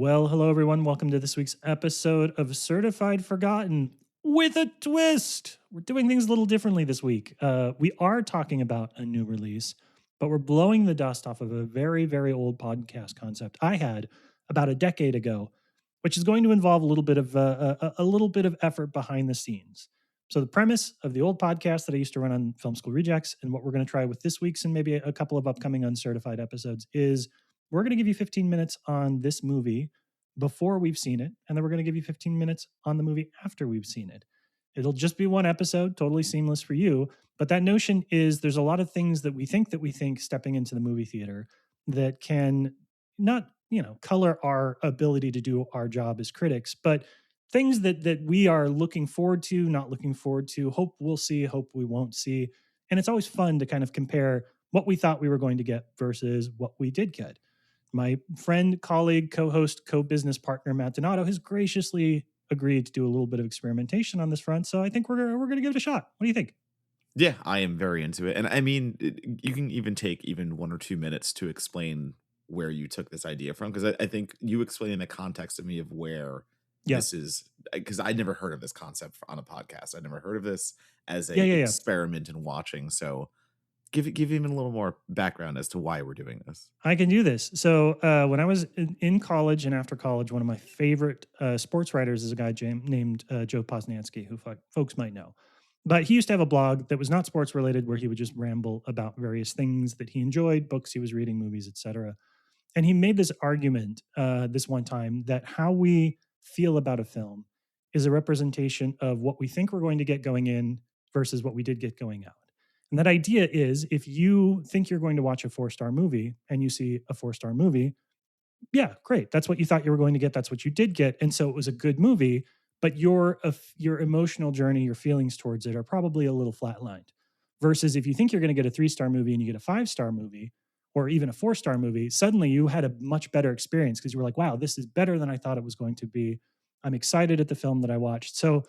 Well, hello everyone. Welcome to this week's episode of Certified Forgotten with a twist. We're doing things a little differently this week. We are talking about a new release, but we're blowing the dust off of a very, very old podcast concept I had about a decade ago, which is going to involve a little bit of a little bit of effort behind the scenes. So the premise of the old podcast that I used to run on Film School Rejects, and what we're going to try with this week's and maybe a couple of upcoming Uncertified episodes is we're going to give you 15 minutes on this movie before we've seen it, and then we're going to give you 15 minutes on the movie after we've seen it. It'll just be one episode, totally seamless for you. But that notion is there's a lot of things that we think stepping into the movie theater that can not, color our ability to do our job as critics, but things that we are looking forward to, not looking forward to, hope we'll see, hope we won't see. And it's always fun to kind of compare what we thought we were going to get versus what we did get. My friend, colleague, co-host, co-business partner Matt Donato has graciously agreed to do a little bit of experimentation on this front, so I think we're going to give it a shot. What do you think? Yeah, I am very into it. And I mean, you can even take even 1 or 2 minutes to explain where you took this idea from. Because I think you explaining the context to me of where Yeah, this is, because I never heard of this concept on a podcast. I never heard of this as yeah, a yeah, yeah. experiment in watching. So give even a little more background as to why we're doing this. I can do this. So when I was in college and after college, one of my favorite sports writers is a guy named Joe Posnanski, who folks might know. But he used to have a blog that was not sports related, where he would just ramble about various things that he enjoyed, books he was reading, movies, etc. And he made this argument this one time that how we feel about a film is a representation of what we think we're going to get going in versus what we did get going out. And that idea is if you think you're going to watch a 4-star movie and you see a 4-star movie, yeah, great. That's what you thought you were going to get. That's what you did get. And so it was a good movie, but your emotional journey, your feelings towards it are probably a little flatlined. Versus if you think you're going to get a 3-star movie and you get a 5-star movie or even a 4-star movie, suddenly you had a much better experience because you were like, wow, this is better than I thought it was going to be. I'm excited at the film that I watched. So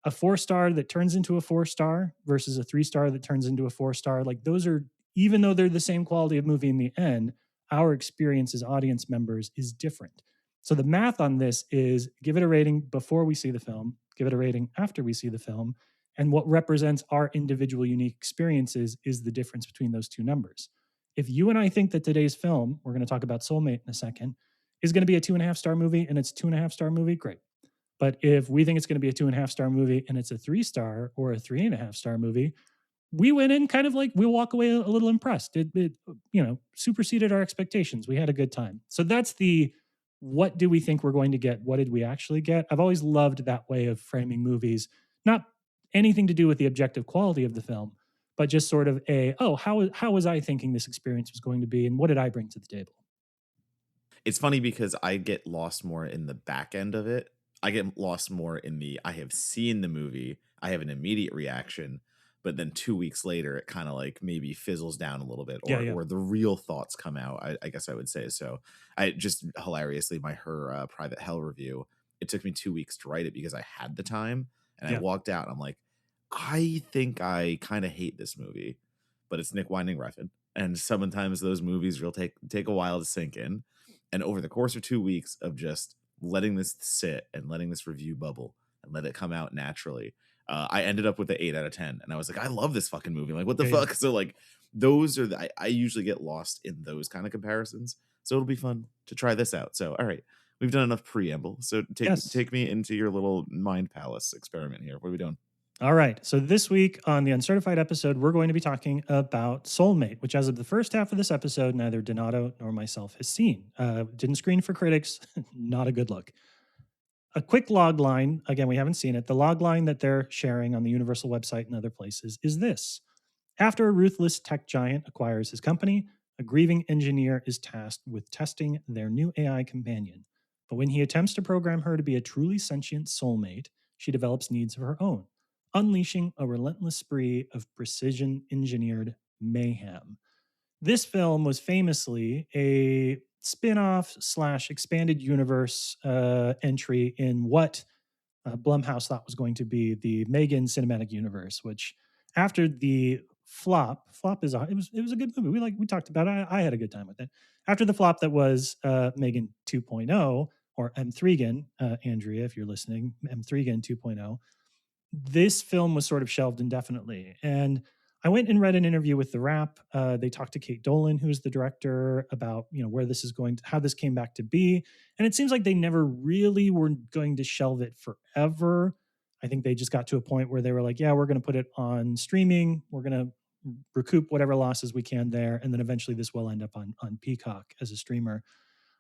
a 4-star that turns into a 4-star versus a 3-star that turns into a 4-star, like those are, even though they're the same quality of movie in the end, our experience as audience members is different. So the math on this is give it a rating before we see the film, give it a rating after we see the film, and what represents our individual unique experiences is the difference between those two numbers. If you and I think that today's film, we're going to talk about Soulmate in a second, is going to be a 2.5-star movie and it's a 2.5-star movie, great. But if we think it's going to be a 2.5-star movie and it's a 3-star or a 3.5-star movie, we went in kind of like we'll walk away a little impressed. It superseded our expectations. We had a good time. So that's the what do we think we're going to get? What did we actually get? I've always loved that way of framing movies, not anything to do with the objective quality of the film, but just sort of how was I thinking this experience was going to be, and what did I bring to the table? It's funny because I get lost more in the back end of it. I get lost more in I have seen the movie, I have an immediate reaction, but then 2 weeks later, it kind of like maybe fizzles down a little bit, Yeah, or yeah, the real thoughts come out. I guess I would say so. I just hilariously her private hell review. It took me 2 weeks to write it because I had the time, and I yeah. walked out. And I'm like, I think I kind of hate this movie, but it's Nick Winding Refn, and sometimes those movies will take a while to sink in. And over the course of 2 weeks of just letting this sit and letting this review bubble and let it come out naturally, I ended up with the 8 out of 10. And I was like, I love this fucking movie. Like, what the Yeah, yeah. fuck? So like, those are I usually get lost in those kind of comparisons. So it'll be fun to try this out. So all right, we've done enough preamble. So Yes. take me into your little mind palace experiment here. What are we doing? All right. So this week on the Uncertified episode, we're going to be talking about Soulmate, which as of the first half of this episode, neither Donato nor myself has seen. Didn't screen for critics. Not a good look. A quick log line. Again, we haven't seen it. The log line that they're sharing on the Universal website and other places is this. After a ruthless tech giant acquires his company, a grieving engineer is tasked with testing their new AI companion. But when he attempts to program her to be a truly sentient soulmate, she develops needs of her own, unleashing a relentless spree of precision engineered mayhem. This film was famously a spin-off slash expanded universe entry in what Blumhouse thought was going to be the Megan cinematic universe, which after the flop is it was a good movie. We talked about it. I had a good time with it. After the flop that was Megan 2.0, or M3gan, Andrea, if you're listening, M3gan 2.0, this film was sort of shelved indefinitely. And I went and read an interview with The Wrap. They talked to Kate Dolan, who's the director, about where this is going, how this came back to be. And it seems like they never really were going to shelve it forever. I think they just got to a point where they were like, yeah, we're going to put it on streaming. We're going to recoup whatever losses we can there, and then eventually this will end up on Peacock as a streamer.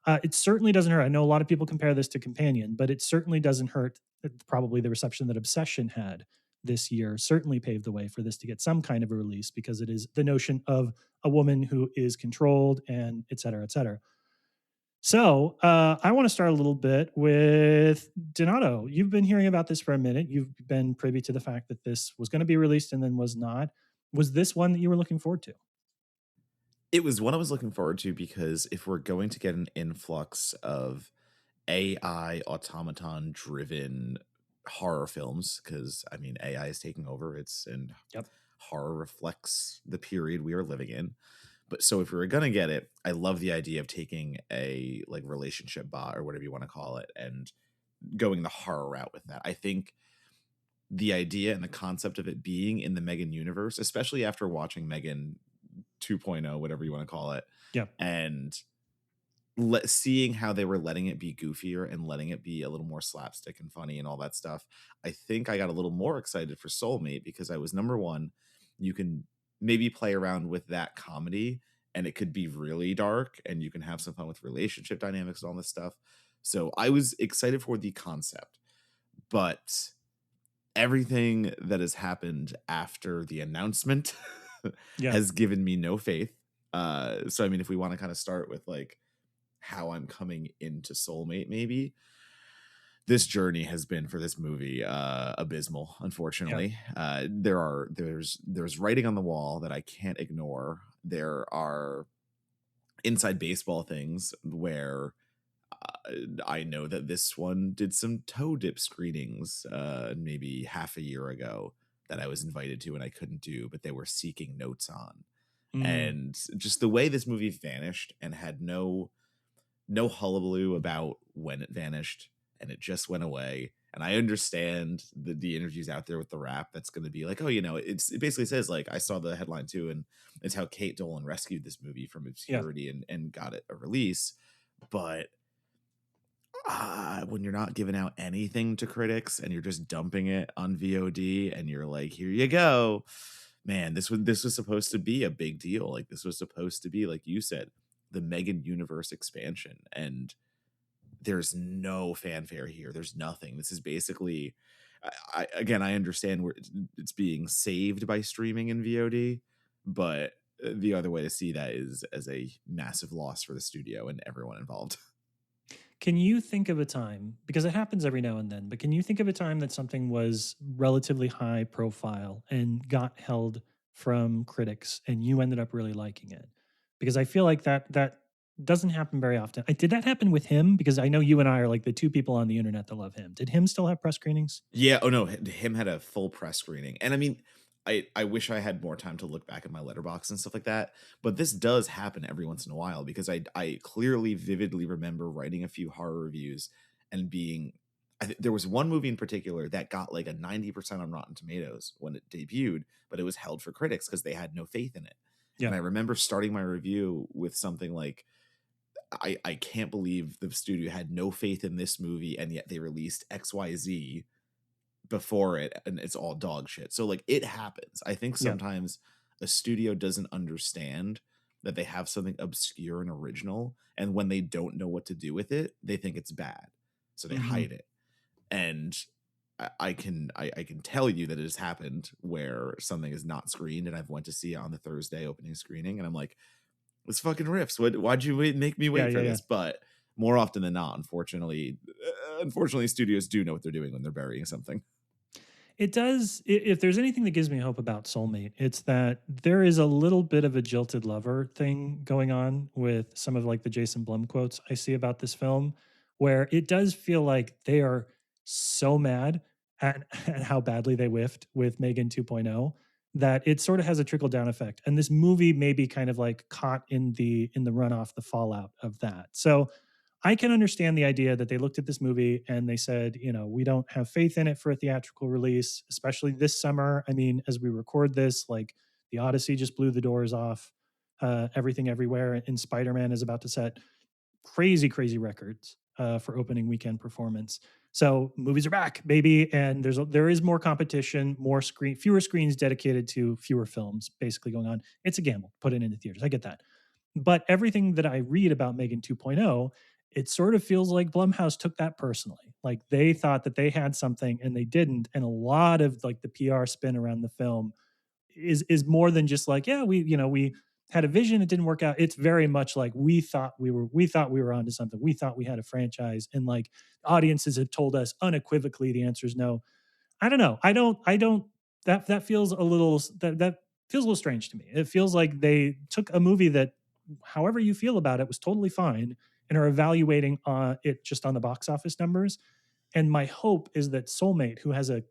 It certainly doesn't hurt. I know a lot of people compare this to Companion, but it certainly doesn't hurt. Probably the reception that Obsession had this year certainly paved the way for this to get some kind of a release, because it is the notion of a woman who is controlled, and et cetera, et cetera. So I want to start a little bit with Donato. You've been hearing about this for a minute. You've been privy to the fact that this was going to be released and then was not. Was this one that you were looking forward to? It was one I was looking forward to because if we're going to get an influx of AI automaton driven horror films, because I mean AI is taking over, Yep. horror reflects the period we are living in. But so if we were gonna get it, I love the idea of taking a like relationship bot or whatever you want to call it and going the horror route with that. I think the idea and the concept of it being in the Megan universe, especially after watching Megan 2.0, whatever you want to call it, Yep. and seeing how they were letting it be goofier and letting it be a little more slapstick and funny and all that stuff, I think I got a little more excited for Soulmate because I was number one. You can maybe play around with that comedy and it could be really dark and you can have some fun with relationship dynamics and all this stuff. So I was excited for the concept, but everything that has happened after the announcement Yeah. has given me no faith. So I mean, if we want to kind of start with like how I'm coming into Soulmate, maybe this journey has been for this movie abysmal. Yeah. Unfortunately, there's writing on the wall that I can't ignore. There are inside baseball things where I know that this one did some toe dip screenings maybe half a year ago that I was invited to and I couldn't do, but they were seeking notes on. Mm. And just the way this movie vanished and had no hullabaloo about when it vanished and it just went away. And I understand the interviews out there with The Wrap that's going to be like, oh, it basically says like, I saw the headline too, and it's how Kate Dolan rescued this movie from Yeah. obscurity and got it a release. But when you're not giving out anything to critics and you're just dumping it on VOD and you're like, here you go, man, this was supposed to be a big deal. Like this was supposed to be, like you said, the Megan universe expansion, and there's no fanfare here. There's nothing. This is basically, I understand where it's being saved by streaming and VOD, but the other way to see that is as a massive loss for the studio and everyone involved. Can you think of a time, because it happens every now and then, but can you think of a time that something was relatively high profile and got held from critics and you ended up really liking it? Because I feel like that doesn't happen very often. Did that happen with him? Because I know you and I are like the two people on the internet that love him. Did him still have press screenings? Yeah. Oh no, him had a full press screening, and I mean, I wish I had more time to look back at my letterbox and stuff like that. But this does happen every once in a while because I clearly, vividly remember writing a few horror reviews and being. There was one movie in particular that got like a 90% on Rotten Tomatoes when it debuted, but it was held for critics because they had no faith in it. Yeah. And I remember starting my review with something like, I can't believe the studio had no faith in this movie and yet they released XYZ before it and it's all dog shit. So like it happens. I think Yeah. sometimes a studio doesn't understand that they have something obscure and original, and when they don't know what to do with it, they think it's bad. So they Mhm. hide it. And I can tell you that it has happened where something is not screened and I've went to see it on the Thursday opening screening and I'm like, this fucking riffs. Why'd you make me Yeah, wait yeah, for yeah. this? But more often than not, unfortunately, studios do know what they're doing when they're burying something. It does. If there's anything that gives me hope about Soulmate, it's that there is a little bit of a jilted lover thing going on with some of like the Jason Blum quotes I see about this film, where it does feel like they are so mad at how badly they whiffed with Megan 2.0 that it sort of has a trickle down effect. And this movie may be kind of like caught in the runoff, the fallout of that. So I can understand the idea that they looked at this movie and they said, you know, we don't have faith in it for a theatrical release, especially this summer. I mean, as we record this, like the Odyssey just blew the doors off. Everything Everywhere and Spider-Man is about to set crazy, crazy records for opening weekend performance. So movies are back, baby, and there is more competition, fewer screens dedicated to fewer films, basically going on. It's a gamble, put it into theaters. I get that, but everything that I read about Megan 2.0, it sort of feels like Blumhouse took that personally. Like they thought that they had something and they didn't, and a lot of like the PR spin around the film is more than just like, yeah, we had a vision, it didn't work out. It's very much like we thought we were onto something. We thought we had a franchise, and like audiences have told us unequivocally the answer is no. I don't know. I don't that feels a little that feels a little strange to me. It feels like they took a movie that, however you feel about it, was totally fine, and are evaluating it just on the box office numbers. And my hope is that Soulmate, who has a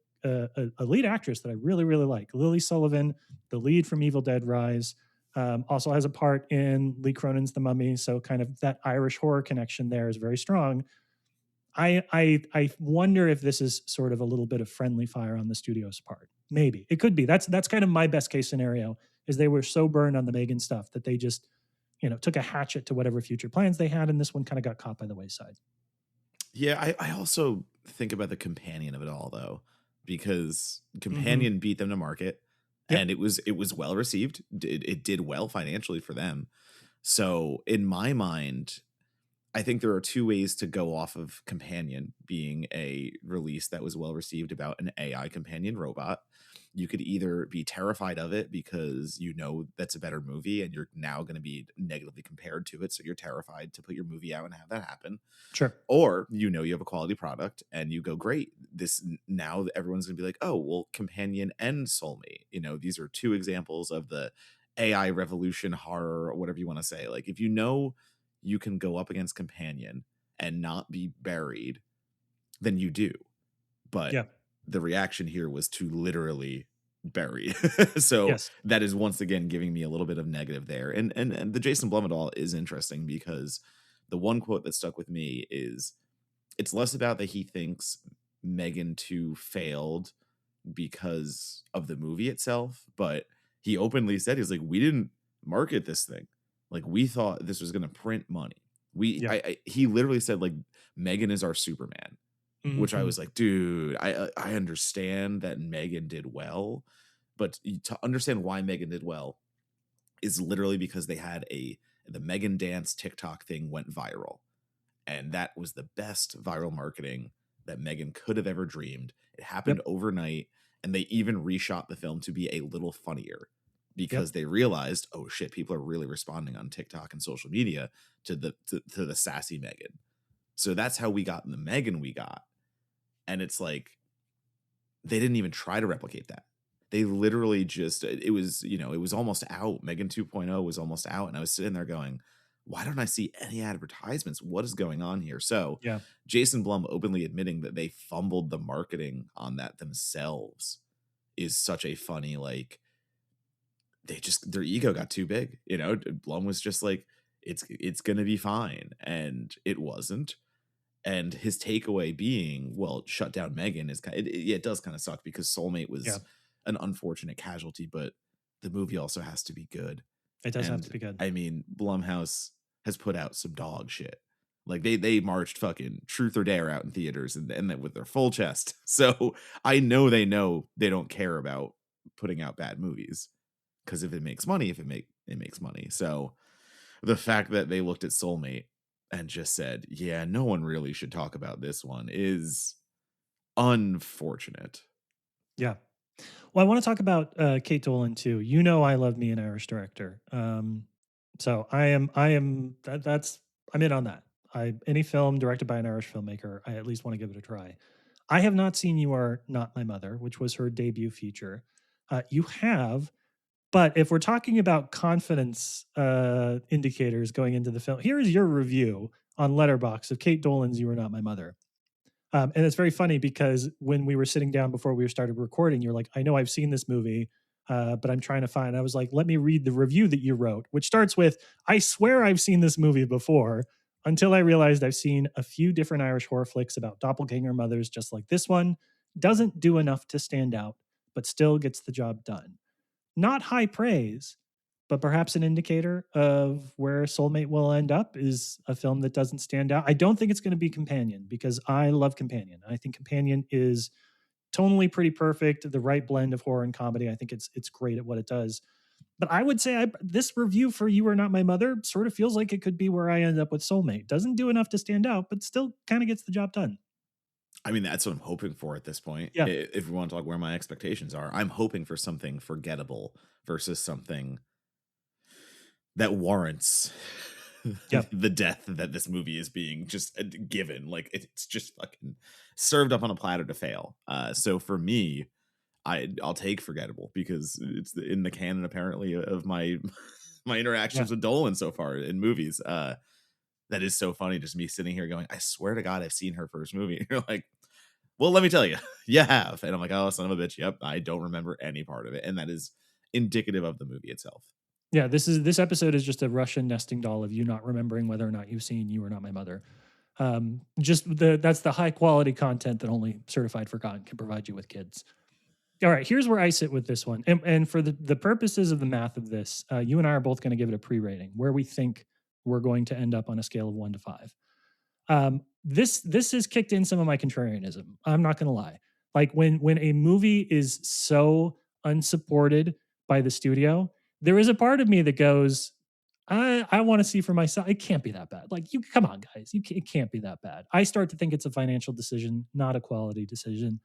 lead actress that I really, really like, Lily Sullivan, the lead from Evil Dead Rise, also has a part in Lee Cronin's The Mummy. So kind of that Irish horror connection there is very strong. I wonder if this is sort of a little bit of friendly fire on the studio's part. Maybe it could be. That's kind of my best case scenario. Is they were so burned on the Megan stuff that they just, took a hatchet to whatever future plans they had, and this one kind of got caught by the wayside. Yeah, I also think about the companion of it all though, because Mm-hmm. companion beat them to market, Yep. and it was well received. It did well financially for them. So in my mind, I think there are two ways to go off of Companion being a release that was well received about an AI companion robot. You could either be terrified of it because you know that's a better movie and you're now going to be negatively compared to it. So you're terrified to put your movie out and have that happen. Sure. Or you know you have a quality product and you go, great. This now everyone's going to be like, oh, well, Companion and Soulmate. These are two examples of the AI revolution horror or whatever you want to say. Like if you know you can go up against Companion and not be buried, then you do. But Yeah. the reaction here was to literally bury. So Yes. that is once again giving me a little bit of negative there. And the Jason Blum is interesting because the one quote that stuck with me is it's less about that he thinks Megan 2 failed because of the movie itself, but he openly said he's like, we didn't market this thing. Like we thought this was going to print money. Yep. He literally said like Megan is our Superman, which I Hmm. was like, dude, I understand that Megan did well, but to understand why Megan did well is literally because they had the Megan dance TikTok thing went viral, and that was the best viral marketing that Megan could have ever dreamed. It happened Yep. overnight, and they even reshot the film to be a little funnier Yep. because they realized, oh shit, people are really responding on TikTok and social media to the sassy Megan. So that's how we got the Megan we got. And it's like they didn't even try to replicate that. They literally just it was, it was almost out. Megan 2.0 was almost out, and I was sitting there going, why don't I see any advertisements? What is going on here? So Yeah. Jason Blum openly admitting that they fumbled the marketing on that themselves is such a funny, like, their ego got too big. Blum was just like, it's gonna be fine, and it wasn't. And his takeaway being, well, shut down Megan is it does kind of suck because Soulmate Yeah. was an unfortunate casualty, but the movie also has to be good. It does have to And be good. I mean, Blumhouse has put out some dog shit. Like they marched fucking Truth or Dare out in theaters and that with their full chest. So I know they don't care about putting out bad movies because if it makes money, it makes money. So the fact that they looked at Soulmate and just said, yeah, no one really should talk about this one is unfortunate. Yeah. Well, I want to talk about Kate Dolan too. I love me an Irish director. So I'm in on that. Any film directed by an Irish filmmaker, I at least want to give it a try. I have not seen You Are Not My Mother, which was her debut feature. You have, but if we're talking about confidence indicators going into the film, here is your review on Letterboxd of Kate Dolan's You Are Not My Mother. And it's very funny because when we were sitting down before we started recording, you're like, I know I've seen this movie, but I'm trying to find. I was like, let me read the review that you wrote, which starts with, I swear I've seen this movie before. until I realized I've seen a few different Irish horror flicks about doppelganger mothers just like this one. Doesn't do enough to stand out, but still gets the job done. Not high praise, but perhaps an indicator of where Soulmate will end up is a film that doesn't stand out. I don't think it's going to be Companion because I love Companion. I think Companion is tonally pretty perfect, the right blend of horror and comedy. I think it's great at what it does. But I would say this review for You Are Not My Mother sort of feels like it could be where I end up with Soulmate. Doesn't do enough to stand out, but still kind of gets the job done. I mean, that's what I'm hoping for at this point. Yeah. If we want to talk where my expectations are, I'm hoping for something forgettable versus something that warrants Yep. the death that this movie is being just given. Like it's just fucking served up on a platter to fail. So for me, I'll take forgettable because it's in the canon apparently of my my interactions with Dolan so far in movies. That is so funny, just me sitting here going, I swear to God, I've seen her first movie. And you're like, well, let me tell you, you have. And I'm like, oh, son of a bitch. Yep, I don't remember any part of it, and that is indicative of the movie itself. Yeah, this episode is just a Russian nesting doll of you not remembering whether or not you've seen You Are Not My Mother. That's the high quality content that only Certified Forgotten can provide you with, kids. All right, here's where I sit with this one. And for the purposes of the math of this, you and I are both going to give it a pre-rating where we think we're going to end up on a scale of 1 to 5. This has kicked in some of my contrarianism. I'm not going to lie. Like when a movie is so unsupported by the studio, there is a part of me that goes, I want to see for myself. It can't be that bad. Like you, come on, guys, it can't be that bad. I start to think it's a financial decision, not a quality decision.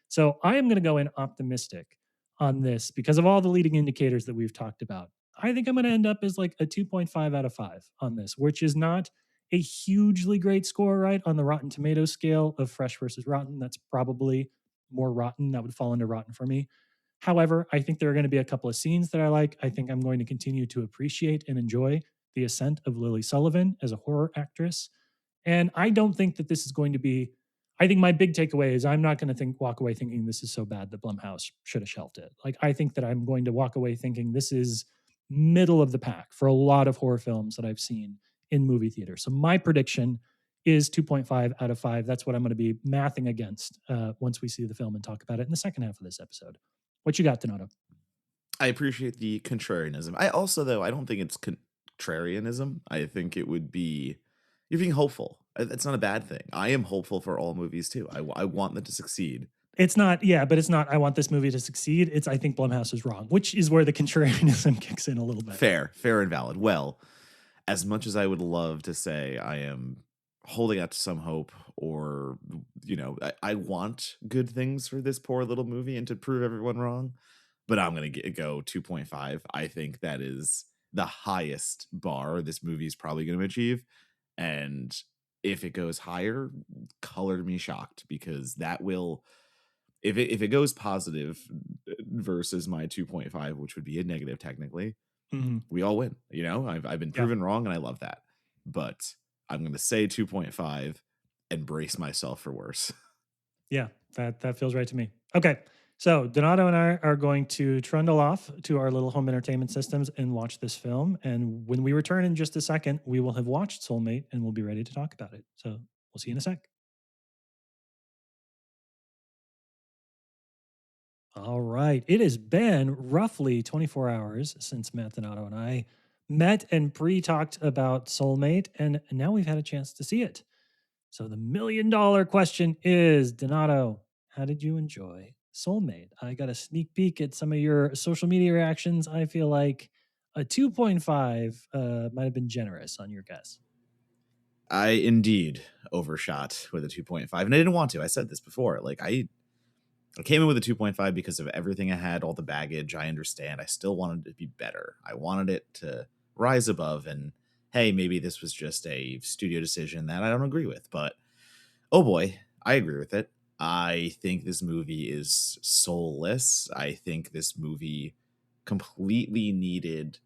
So I am going to go in optimistic on this because of all the leading indicators that we've talked about. I think I'm going to end up as like a 2.5 out of 5 on this, which is not a hugely great score, right? On the Rotten Tomatoes scale of fresh versus rotten. That's probably more rotten. That would fall into rotten for me. However, I think there are going to be a couple of scenes that I like. I think I'm going to continue to appreciate and enjoy the ascent of Lily Sullivan as a horror actress. And I don't think that this is going to be, I think my big takeaway is I'm not going to walk away thinking this is so bad that Blumhouse should have shelved it. Like, I think that I'm going to walk away thinking this is middle of the pack for a lot of horror films that I've seen in movie theater. So my prediction is 2.5 out of 5. That's what I'm going to be mathing against once we see the film and talk about it in the second half of this episode. What you got, Donato? I appreciate the contrarianism. I also, though, I don't think it's contrarianism. I think it would be you're being hopeful. That's not a bad thing. I am hopeful for all movies too. I want them to succeed. It's not, yeah, but it's not, I want this movie to succeed. It's, I think Blumhouse is wrong, which is where the contrarianism kicks in a little bit. Fair and valid. Well, as much as I would love to say I am holding out to some hope, or, you know, I want good things for this poor little movie and to prove everyone wrong, but I'm going to go 2.5. I think that is the highest bar this movie is probably going to achieve. And if it goes higher, color me shocked, because that will, if it goes positive versus my 2.5, which would be a negative technically, we all win. You know, I've been proven wrong, and I love that. But I'm going to say 2.5 and brace myself for worse. Yeah, that feels right to me. Okay, so Donato and I are going to trundle off to our little home entertainment systems and watch this film. And when we return in just a second, we will have watched Soulmate and we'll be ready to talk about it. So we'll see you in a sec. All right. It has been roughly 24 hours since Matt Donato and I met and pre-talked about Soulmate, and now we've had a chance to see it. So the $1,000,000 question is, Donato, how did you enjoy Soulmate? I got a sneak peek at some of your social media reactions. I feel like a 2.5 might have been generous on your guess. I indeed overshot with a 2.5, and I didn't want to. I said this before. Like, I came in with a 2.5 because of everything I had, all the baggage. I understand. I still wanted it to be better. I wanted it to rise above, and hey, maybe this was just a studio decision that I don't agree with, but oh boy, I agree with it. I think this movie is soulless. I think this movie completely needed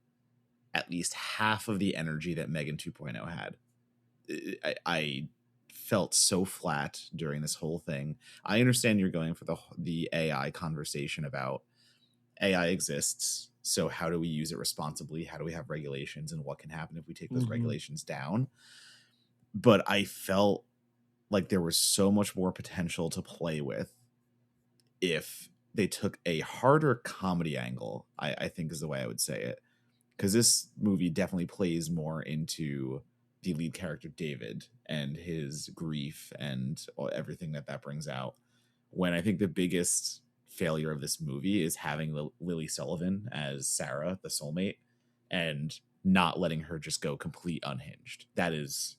at least half of the energy that Megan 2.0 had. I felt so flat during this whole thing. I understand you're going for the AI conversation about AI exists, so how do we use it responsibly? How do we have regulations, and what can happen if we take those regulations down? but I felt like there was so much more potential to play with if they took a harder comedy angle, I think is the way I would say it. Because this movie definitely plays more into the lead character, David, and his grief and everything that brings out. When I think the biggest failure of this movie is having Lily Sullivan as Sarah, the soulmate, and not letting her just go complete unhinged. That is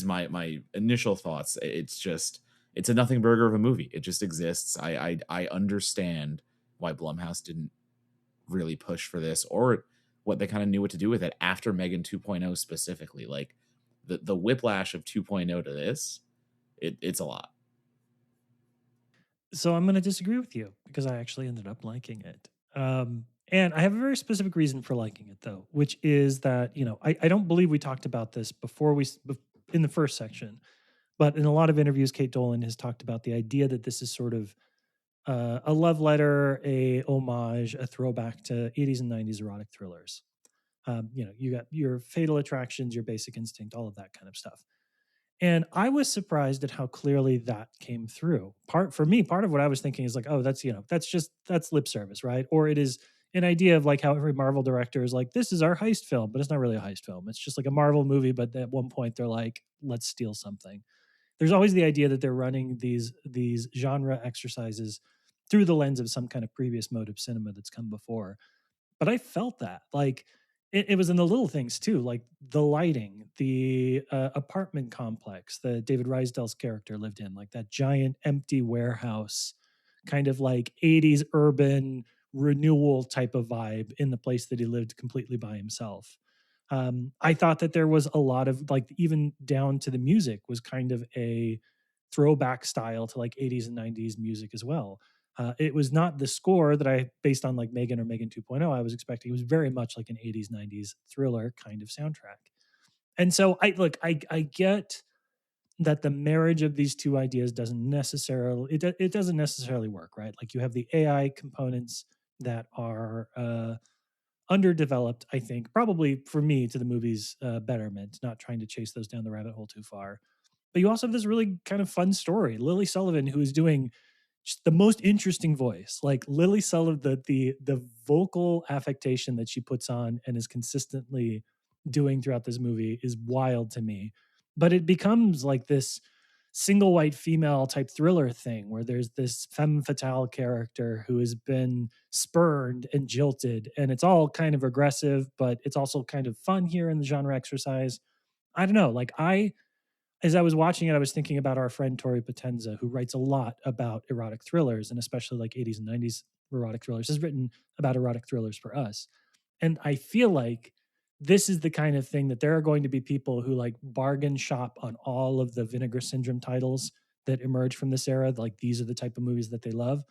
my initial thoughts. It's a nothing burger of a movie. It just exists. I understand why Blumhouse didn't really push for this, or what they kind of knew what to do with it after Megan 2.0 specifically. Like the whiplash of 2.0 to this, it's a lot. So I'm going to disagree with you because I actually ended up liking it. And I have a very specific reason for liking it, though, which is that, I don't believe we talked about this before in the first section, but in a lot of interviews, Kate Dolan has talked about the idea that this is sort of a love letter, a homage, a throwback to 80s and 90s erotic thrillers. You got your Fatal Attractions, your Basic Instinct, all of that kind of stuff. And I was surprised at how clearly that came through. Part of what I was thinking is like, oh, that's lip service, right? Or it is an idea of like how every Marvel director is like, this is our heist film, but it's not really a heist film. It's just like a Marvel movie, but at one point they're like, let's steal something. There's always the idea that they're running these genre exercises through the lens of some kind of previous mode of cinema that's come before. But I felt that, like, it was in the little things too, like the lighting, the apartment complex that David Rysdahl's character lived in, like that giant empty warehouse, kind of like 80s urban renewal type of vibe in the place that he lived completely by himself. I thought that there was a lot of like, even down to the music was kind of a throwback style to like 80s and 90s music as well. It was not the score that I based on like Megan or Megan 2.0. I was expecting. It was very much like an 80s 90s thriller kind of soundtrack. And so I get that the marriage of these two ideas it doesn't necessarily work, right? Like you have the AI components that are underdeveloped, I think, probably for me to the movie's betterment, not trying to chase those down the rabbit hole too far. But you also have this really kind of fun story. Lily Sullivan, who is doing just the most interesting voice. Like Lily Sullivan, the vocal affectation that she puts on and is consistently doing throughout this movie is wild to me. But it becomes like this single white female type thriller thing where there's this femme fatale character who has been spurned and jilted, and it's all kind of aggressive, but it's also kind of fun here in the genre exercise. I don't know. Like as I was watching it, I was thinking about our friend Tori Potenza, who writes a lot about erotic thrillers, and especially like 80s and 90s erotic thrillers, has written about erotic thrillers for us. And I feel like this is the kind of thing that there are going to be people who like bargain shop on all of the Vinegar Syndrome titles that emerge from this era. Like these are the type of movies that they love.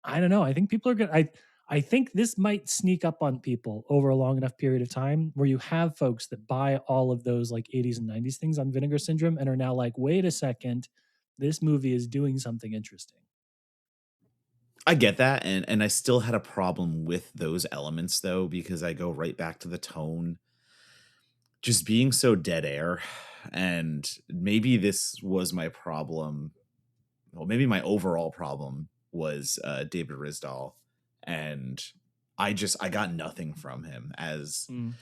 I don't know. I think people are going to, I think this might sneak up on people over a long enough period of time where you have folks that buy all of those like 80s and 90s things on Vinegar Syndrome and are now like, wait a second, this movie is doing something interesting. I get that, and I still had a problem with those elements though, because I go right back to the tone just being so dead air. And maybe this was my problem. Well, maybe my overall problem was David Rysdahl, and I got nothing from him Mm.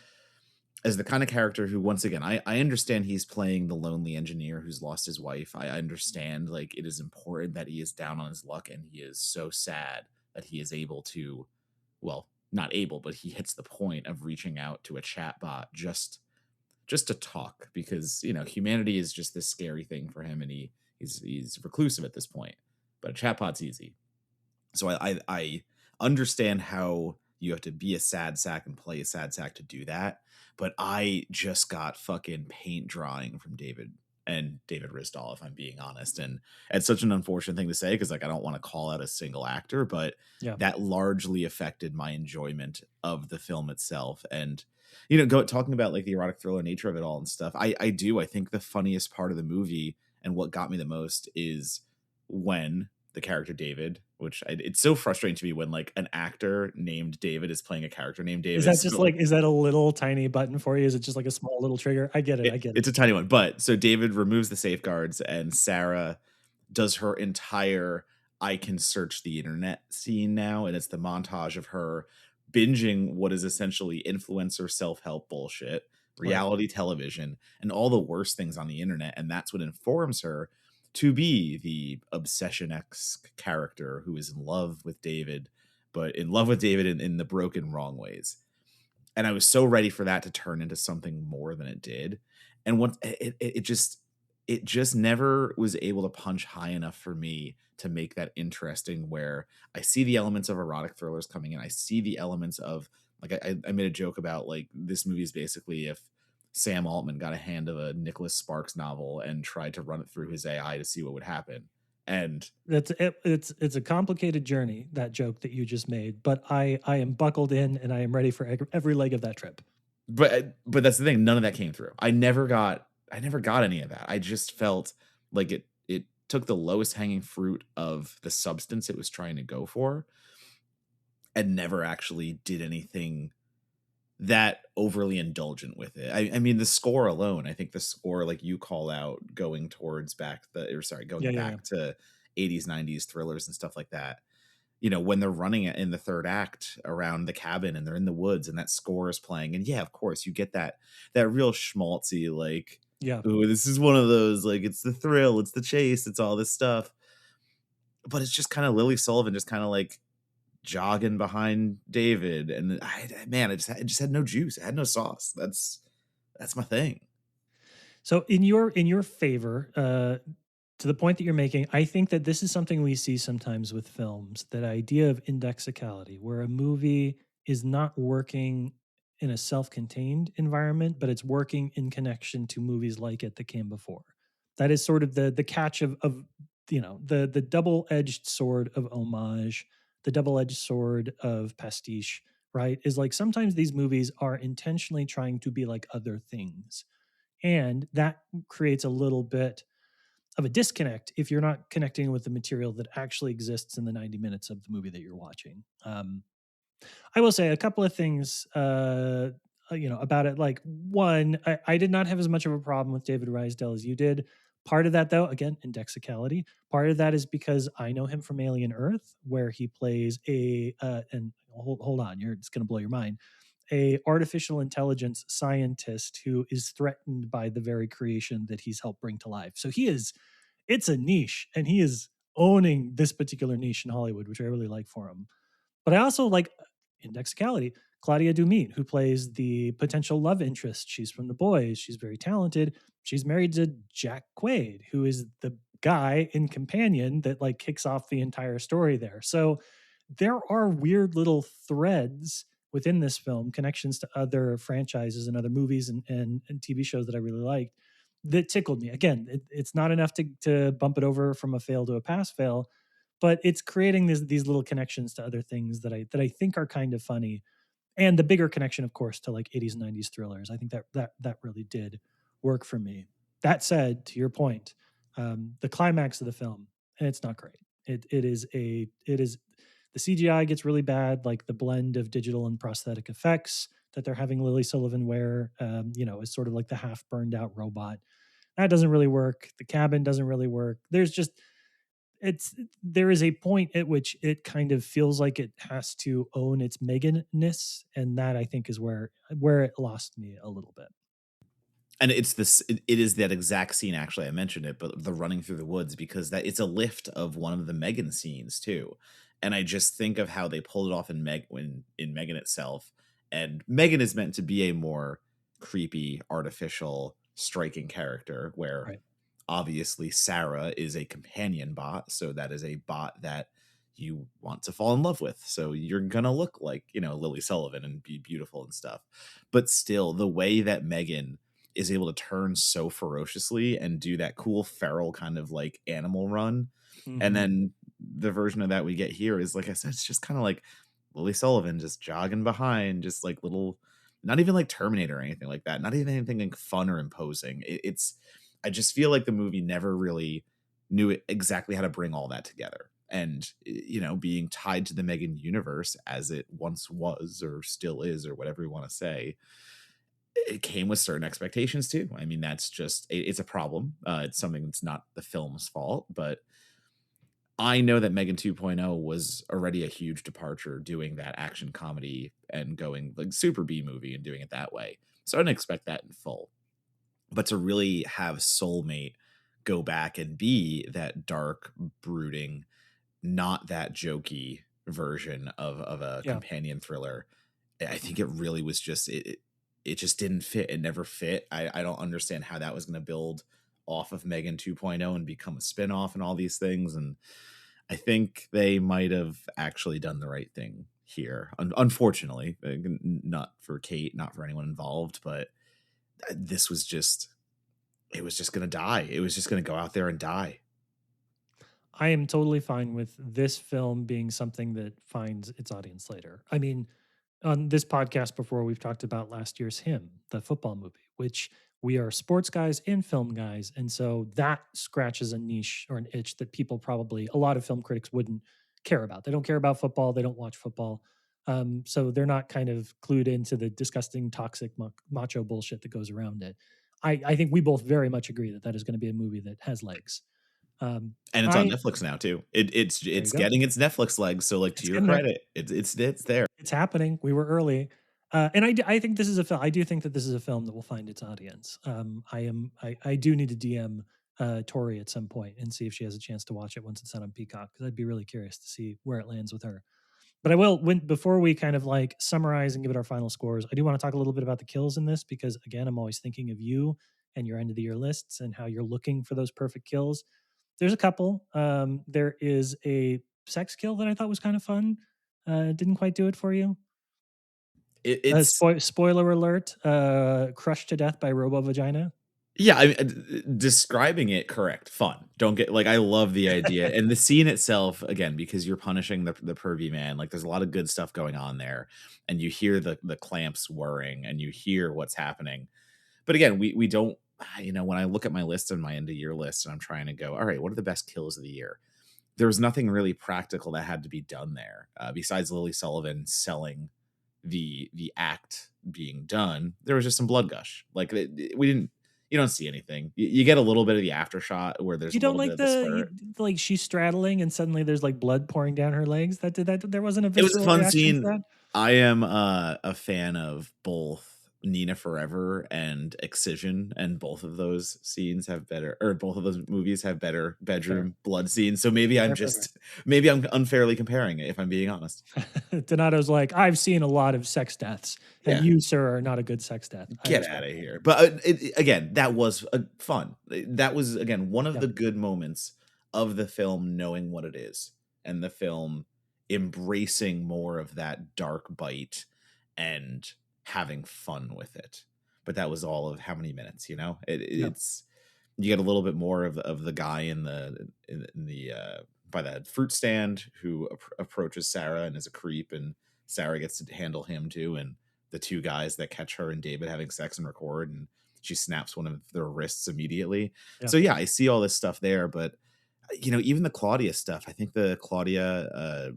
as the kind of character who, once again, I understand he's playing the lonely engineer who's lost his wife. I understand like it is important that he is down on his luck, and he is so sad that he is able to, well, not able, but he hits the point of reaching out to a chat bot just to talk, because humanity is just this scary thing for him, and he's reclusive at this point. But a chatbot's easy. So I understand how you have to be a sad sack and play a sad sack to do that. But I just got fucking paint drawing from David Rysdahl, if I'm being honest. And it's such an unfortunate thing to say, because like I don't want to call out a single actor, but Yeah. that largely affected my enjoyment of the film itself. And talking about like the erotic thriller nature of it all and stuff, I think the funniest part of the movie and what got me the most is when the character David, which it's so frustrating to me when like an actor named David is playing a character named Is David. that just So like, is that a little tiny button for you? Is it just like a small little trigger? I get it. I get it. it's a tiny one, but so David removes the safeguards, and Sarah does her entire "I can search the internet" scene now, and it's the montage of her binging what is essentially influencer self-help bullshit, Right. reality television, and all the worst things on the internet, and that's what informs her to be the obsession-esque character who is in love with David, but in love with David in the broken wrong ways. And I was so ready for that to turn into something more than it did. And once it just never was able to punch high enough for me to make that interesting, where I see the elements of erotic thrillers coming in. I see the elements of like I made a joke about like this movie is basically if Sam Altman got a hand of a Nicholas Sparks novel and tried to run it through his AI to see what would happen. And That's it. It's a complicated journey, that joke that you just made, but I am buckled in and I am ready for every leg of that trip. but that's the thing, none of that came through. I never got any of that. I just felt like it took the lowest hanging fruit of the substance it was trying to go for and never actually did anything that overly indulgent with it. I mean, the score alone, I think the score, like you call out, going towards going Yeah, yeah, yeah. back to 80s, 90s thrillers and stuff like that. You know, when they're running it in the third act around the cabin and they're in the woods and that score is playing. And yeah, of course, you get that real schmaltzy, like, Yeah. ooh, this is one of those, like, it's the thrill, it's the chase, it's all this stuff. But it's just kind of Lily Sullivan just kind of like jogging behind David. And man, it just had no juice. It had no sauce. That's my thing. So in your favor, to the point that you're making, I think that this is something we see sometimes with films, that idea of indexicality, where a movie is not working in a self-contained environment, but it's working in connection to movies like it that came before. That is sort of the catch of the double-edged sword of homage, the double-edged sword of pastiche, right? Is like sometimes these movies are intentionally trying to be like other things, and that creates a little bit of a disconnect if you're not connecting with the material that actually exists in the 90 minutes of the movie that you're watching. I will say a couple of things, about it. Like one, I did not have as much of a problem with David Rysdahl as you did. Part of that, though, again, indexicality. Part of that is because I know him from Alien Earth, where he plays and hold on, it's going to blow your mind, a artificial intelligence scientist who is threatened by the very creation that he's helped bring to life. So it's a niche, and he is owning this particular niche in Hollywood, which I really like for him. But I also like indexicality. Claudia Dumit, who plays the potential love interest. She's from The Boys. She's very talented. She's married to Jack Quaid, who is the guy in Companion that like kicks off the entire story there. So there are weird little threads within this film, connections to other franchises and other movies and TV shows that I really liked, that tickled me. Again, it's not enough to bump it over from a fail to a pass fail, but it's creating these little connections to other things that I think are kind of funny. And the bigger connection, of course, to like 80s and 90s thrillers. I think that really did work for me. That said, to your point, the climax of the film, and it's not great. It is the CGI gets really bad, like the blend of digital and prosthetic effects that they're having Lily Sullivan wear, is sort of like the half burned out robot. That doesn't really work. The cabin doesn't really work. There is a point at which it kind of feels like it has to own its Megan-ness, and that I think is where it lost me a little bit. And it is that exact scene, actually. I mentioned it, but the running through the woods, because that it's a lift of one of the Megan scenes too. And I just think of how they pulled it off in Megan itself. And Megan is meant to be a more creepy, artificial, striking character, where Right. obviously Sarah is a companion bot, so that is a bot that you want to fall in love with. So you're gonna look like, Lily Sullivan and be beautiful and stuff. But still, the way that Megan is able to turn so ferociously and do that cool feral kind of like animal run. And Mhm. then the version of that we get here is, like I said, it's just kind of like Lily Sullivan just jogging behind, just like little, not even like Terminator or anything like that, not even anything like fun or imposing. I just feel like the movie never really knew exactly how to bring all that together. And being tied to the Megan universe as it once was or still is or whatever you want to say, it came with certain expectations too. I mean, that's just it's a problem. It's something that's not the film's fault, but I know that Megan 2.0 was already a huge departure doing that action comedy and going like super B movie and doing it that way. So I didn't expect that in full. But to really have Soulmate go back and be that dark, brooding, not that jokey version of a Yeah. companion thriller, I think it really was just it just didn't fit. It never fit. I don't understand how that was going to build off of Megan 2.0 and become a spinoff and all these things. And I think they might have actually done the right thing here. Unfortunately, not for Kate, not for anyone involved, but this was just it was just going to die. It was just going to go out there and die. I am totally fine with this film being something that finds its audience later. I mean, on this podcast before, we've talked about last year's Him, the football movie, which we are sports guys and film guys. And so that scratches a niche or an itch that people probably, a lot of film critics wouldn't care about. They don't care about football, they don't watch football. So they're not kind of clued into the disgusting, toxic, macho bullshit that goes around it. I think we both very much agree that that is going to be a movie that has legs. And it's on I Netflix now too. It's There you it's go. getting its Netflix legs. So like to It's your getting there. credit, it's there. It's happening. We were early. And I think this is a film. I do think that this is a film that will find its audience. I do need to DM Tori at some point and see if she has a chance to watch it once it's out on Peacock, because I'd be really curious to see where it lands with her. But I will, before we kind of like summarize and give it our final scores, I do want to talk a little bit about the kills in this, because again, I'm always thinking of you and your end of the year lists and how you're looking for those perfect kills. There's a couple. There is a sex kill that I thought was kind of fun. Didn't quite do it for you. It's Spoiler alert: crushed to death by Robo Vagina. yeah, I mean, describing it correct, fun. Don't get like I love the idea and the scene itself again because you're punishing the pervy man. Like there's a lot of good stuff going on there, and you hear the clamps whirring and you hear what's happening. But again, we don't. When I look at my list and my end of year list, and I'm trying to go, all right, what are the best kills of the year? There was nothing really practical that had to be done there besides Lily Sullivan selling the act being done. There was just some blood gush. Like we didn't. You don't see anything. You get a little bit of the after shot where there's You a don't little bit like of the spurt. like she's straddling and suddenly there's like blood pouring down her legs. That did that. There wasn't a It was a visceral fun reaction to scene. that. I am a fan of both Nina Forever and Excision, and both of those scenes have better, or both of those movies have better Fair, bedroom blood scenes. So maybe I'm fair. just maybe I'm unfairly comparing it, if I'm being honest. Donato's like, I've seen a lot of sex deaths, and Yeah, you, sir, are not a good sex death. I get out respect of that. here. But again, that was fun. That was again one of Yeah, the good moments of the film, knowing what it is, and the film embracing more of that dark bite and having fun with it. But that was all of how many minutes? yeah, It's you get a little bit more of the guy in the by the fruit stand who approaches Sarah and is a creep, and Sarah gets to handle him too, and the two guys that catch her and David having sex and record, and she snaps one of their wrists immediately. yeah. So yeah, I see all this stuff there, but even the Claudia stuff, I think the Claudia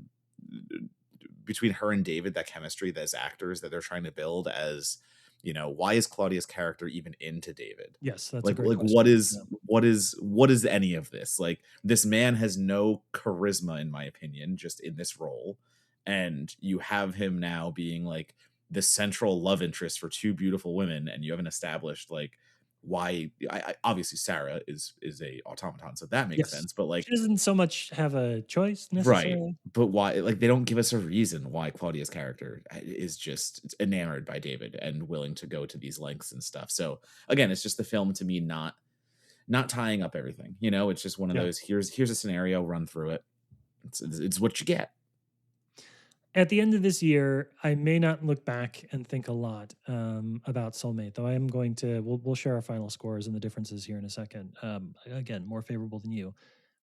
between her and David, that chemistry, those actors that they're trying to build as, why is Claudia's character even into David? Yes, that's a Like great like question. Yeah. what is any of this? Like this man has no charisma in my opinion, just in this role. And you have him now being like the central love interest for two beautiful women, and you haven't established like why obviously Sarah is a automaton, so that makes Yes, sense. But like she doesn't so much have a choice right. necessarily. But why like they don't give us a reason why Claudia's character is just enamored by David and willing to go to these lengths and stuff. So again, it's just the film to me not tying up everything. It's just one of Yeah. those here's a scenario, run through it. It's what you get. At the end of this year, I may not look back and think a lot about Soulmate, though I am going to. We'll share our final scores and the differences here in a second. Again, more favorable than you,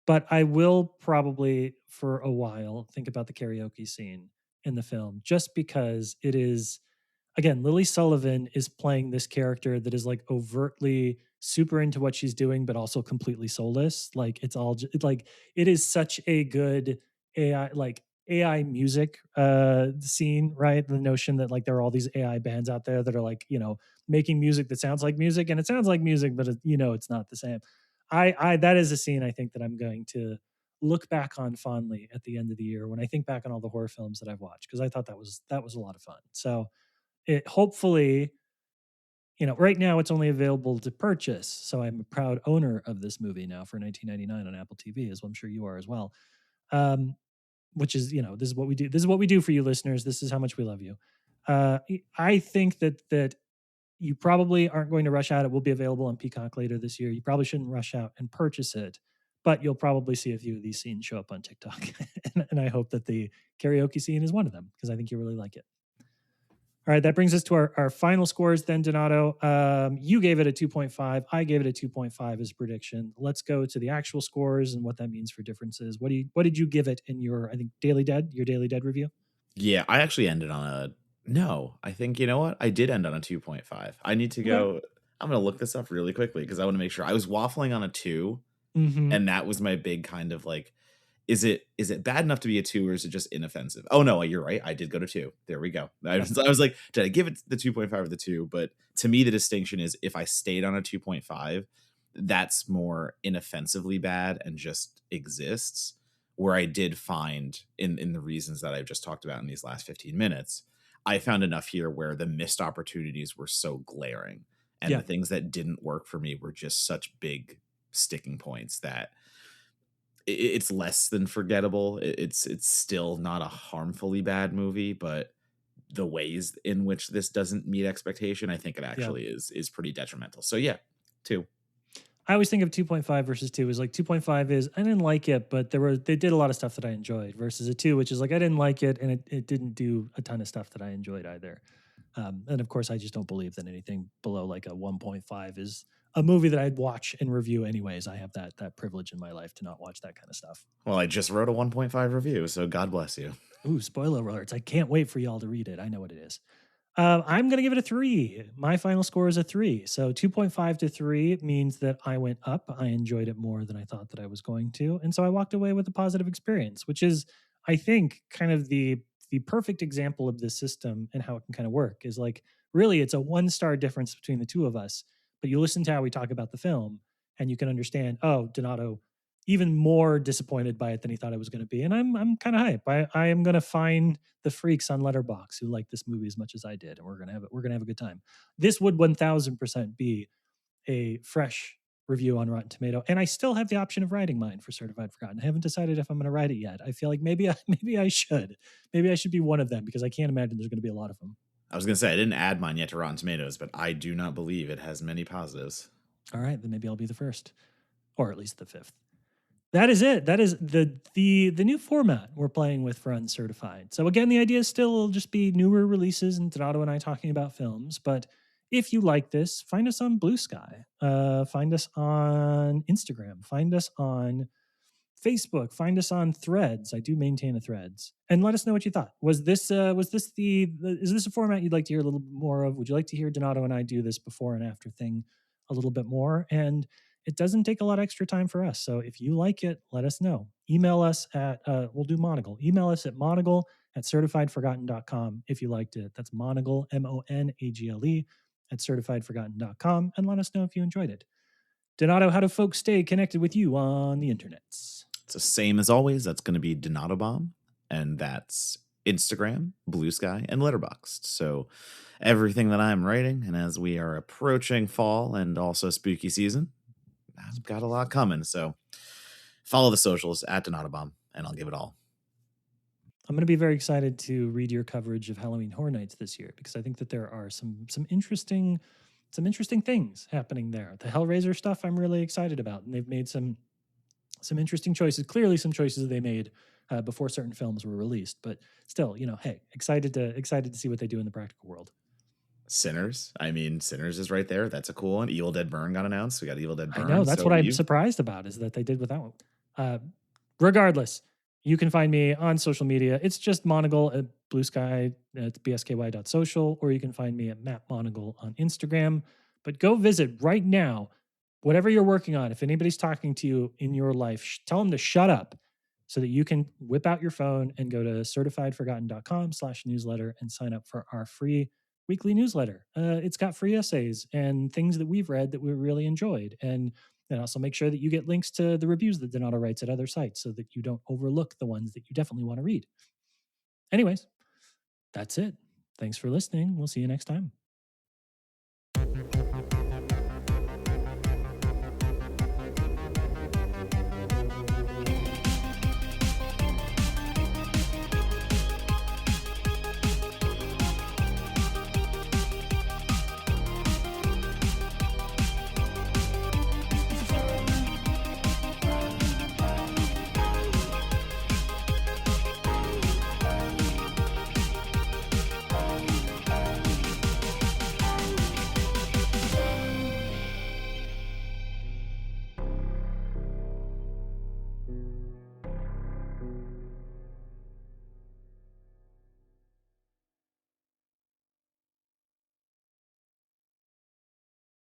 but I will probably for a while think about the karaoke scene in the film, just because it is again Lily Sullivan is playing this character that is like overtly super into what she's doing, but also completely soulless. Like it's all like it is such a good AI like AI music scene, right? The notion that like there are all these AI bands out there that are like, making music that sounds like music, and it sounds like music, but it's not the same. I that is a scene I think that I'm going to look back on fondly at the end of the year when I think back on all the horror films that I've watched, because I thought that was a lot of fun. So it hopefully, right now it's only available to purchase. So I'm a proud owner of this movie now for 19.99 on Apple TV, as I'm sure you are as well. Um, which is, this is what we do. This is what we do for you listeners. This is how much we love you. I think that you probably aren't going to rush out. It will be available on Peacock later this year. You probably shouldn't rush out and purchase it, but you'll probably see a few of these scenes show up on TikTok. and I hope that the karaoke scene is one of them, because I think you really like it. All right, that brings us to our final scores then, Donato. You gave it a 2.5. I gave it a 2.5 as prediction. Let's go to the actual scores and what that means for differences. What did you give it in your, I think, your Daily Dead review? Yeah, I actually ended on a no. I think, you know what? I did end on a 2.5. I need to Okay. go. I'm going to look this up really quickly because I want to make sure. I was waffling on a 2, Mm-hmm. and that was my big kind of like, is it bad enough to be a 2, or is it just inoffensive? Oh no, you're right. I did go to 2. There we go. I was like, did I give it the 2.5 or the 2? But to me, the distinction is if I stayed on a 2.5, that's more inoffensively bad and just exists. Where I did find in the reasons that I've just talked about in these last 15 minutes, I found enough here where the missed opportunities were so glaring, and Yeah. the things that didn't work for me were just such big sticking points that it's less than forgettable. It's still not a harmfully bad movie, but the ways in which this doesn't meet expectation, I think it Yeah. actually is pretty detrimental. So yeah, 2. I always think of 2.5 versus 2 is like 2.5 is I didn't like it, but they did a lot of stuff that I enjoyed, versus a 2, which is like I didn't like it and it didn't do a ton of stuff that I enjoyed either. And of course, I just don't believe that anything below like a 1.5 is a movie that I'd watch and review anyways. I have that privilege in my life to not watch that kind of stuff. Well, I just wrote a 1.5 review, so God bless you. Ooh, spoiler alerts. I can't wait for y'all to read it. I know what it is. I'm going to give it a 3. My final score is a 3. So 2.5 to 3 means that I went up. I enjoyed it more than I thought that I was going to. And so I walked away with a positive experience, which is, I think, kind of the perfect example of this system and how it can kind of work is like, really, it's a 1-star difference between the two of us. But you listen to how we talk about the film and you can understand, oh, Donato even more disappointed by it than he thought it was going to be. And I'm kind of hype. I am going to find the freaks on Letterboxd who like this movie as much as I did, and we're gonna have a good time. This would 1,000% be a fresh review on Rotten Tomato, and I still have the option of writing mine for Certified Forgotten. I haven't decided if I'm going to write it yet. I feel like maybe I should be one of them, because I can't imagine there's going to be a lot of them. I was gonna say I didn't add mine yet to Rotten Tomatoes, but I do not believe it has many positives. All right, then maybe I'll be the first, or at least the 5th. That is it. That is the new format we're playing with for Uncertified. So again, the idea is still just be newer releases and Donato and I talking about films. But if you like this, find us on Blue Sky. Find us on Instagram. Find us on Facebook. Find us on Threads. I do maintain a Threads, and let us know what you thought. Was this is this a format you'd like to hear a little bit more of? Would you like to hear Donato and I do this before and after thing a little bit more? And it doesn't take a lot of extra time for us. So if you like it, let us know. Email us at we'll do Monagle. Email us at monagle@certifiedforgotten.com if you liked it. That's Monagle, Monagle at certifiedforgotten.com, and let us know if you enjoyed it. Donato, how do folks stay connected with you on the internets? It's the same as always. That's going to be Donato Bomb, and that's Instagram, Blue Sky, and Letterboxd. So everything that I'm writing, and as we are approaching fall and also spooky season, I've got a lot coming. So follow the socials at Donato Bomb, and I'll give it all. I'm going to be very excited to read your coverage of Halloween Horror Nights this year, because I think that there are some interesting things happening there. The Hellraiser stuff I'm really excited about, and they've made some interesting choices. Clearly, some choices they made before certain films were released, but still, hey, excited to see what they do in the practical world. Sinners. I mean, Sinners is right there. That's a cool one. Evil Dead Burn got announced. We got Evil Dead Burn. I know, that's what I'm surprised about, is that they did with that one. Regardless, you can find me on social media. It's just Monagle at Blue Sky at bsky.social, or you can find me at Matt Monagle on Instagram. But go visit right now Whatever you're working on, if anybody's talking to you in your life, tell them to shut up so that you can whip out your phone and go to certifiedforgotten.com/newsletter and sign up for our free weekly newsletter. It's got free essays and things that we've read that we really enjoyed. And also make sure that you get links to the reviews that Donato writes at other sites so that you don't overlook the ones that you definitely want to read. Anyways, that's it. Thanks for listening. We'll see you next time.